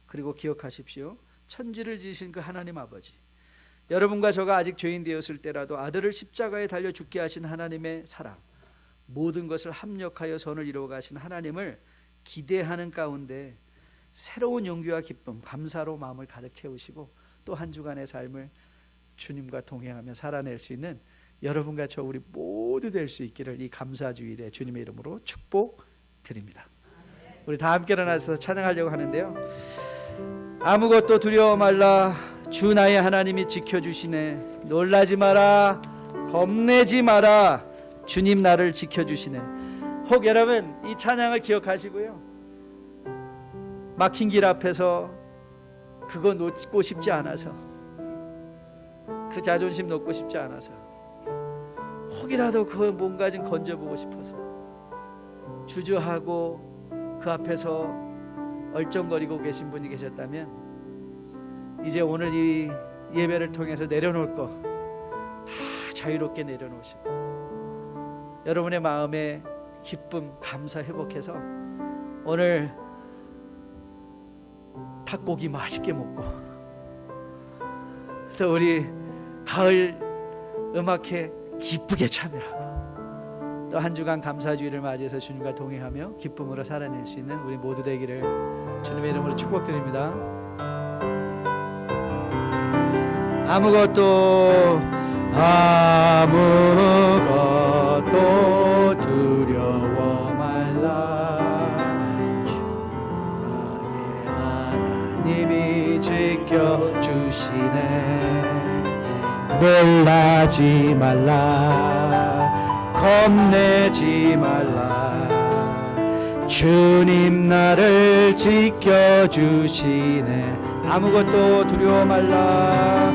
그리고 기억하십시오. 천지를 지으신 그 하나님 아버지, 여러분과 저가 아직 죄인 되었을 때라도 아들을 십자가에 달려 죽게 하신 하나님의 사랑, 모든 것을 합력하여 선을 이루어 가신 하나님을 기대하는 가운데 새로운 용기와 기쁨, 감사로 마음을 가득 채우시고 또 한 주간의 삶을 주님과 동행하며 살아낼 수 있는 여러분과 저 우리 모두 될 수 있기를 이 감사주일에 주님의 이름으로 축복드립니다. 우리 다 함께 일어나서 찬양하려고 하는데요. 아무것도 두려워 말라, 주 나의 하나님이 지켜주시네. 놀라지 마라, 겁내지 마라, 주님 나를 지켜주시네. 혹 여러분 이 찬양을 기억하시고요, 막힌 길 앞에서 그거 놓고 싶지 않아서, 그 자존심 놓고 싶지 않아서, 혹이라도 그 뭔가 좀 건져보고 싶어서 주저하고 그 앞에서 얼쩡거리고 계신 분이 계셨다면 이제 오늘 이 예배를 통해서 내려놓을 거 다 자유롭게 내려놓으시고 여러분의 마음에 기쁨, 감사 회복해서 오늘 닭고기 맛있게 먹고 또 우리 가을 음악회 기쁘게 참여하고 또 한 주간 감사주일을 맞이해서 주님과 동행하며 기쁨으로 살아낼 수 있는 우리 모두 되기를 주님의 이름으로 축복드립니다. 아무것도 두려워 말라, 주 나의 하나님이 지켜주시네. 놀라지 말라, 겁내지 말라, 주님 나를 지켜주시네. 아무것도 두려워 말라,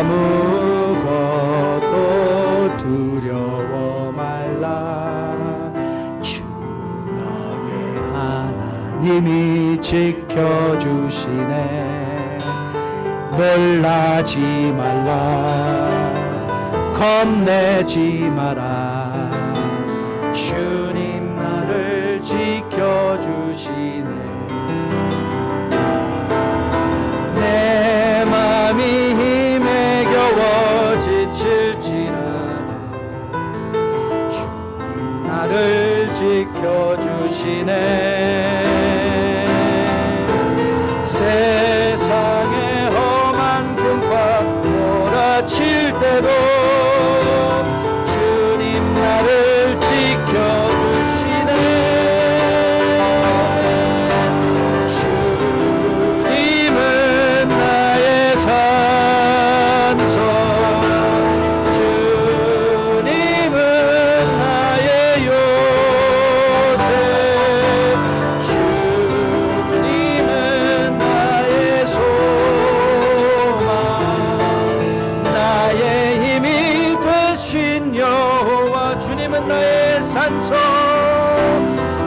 아무것도 두려워 말라, 주 나의 하나님이 지켜주시네. 놀라지 말라, 겁내지 마라, 주님 나를 지켜주시네. 내 맘이 힘에 겨워 지칠지라도 주님 나를 지켜주시네. 세상에 험한 풍파 몰아칠 때도 주님 나를 지켜주시네. 주님은 나의 산소, 주님은 나의 요새, 주님은 나의 소망, 나의 힘이 되신 여호와, 주님은 나의 산소,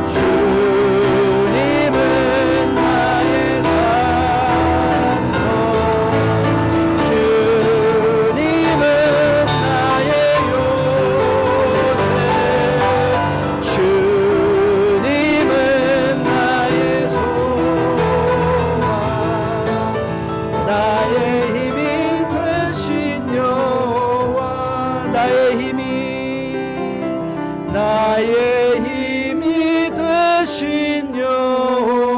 주님은 나의 산소, 주님은 나의 요새, 주님은 나의 소망, 나의 힘이 되신 여호와, 나의 힘이 되신 여호와.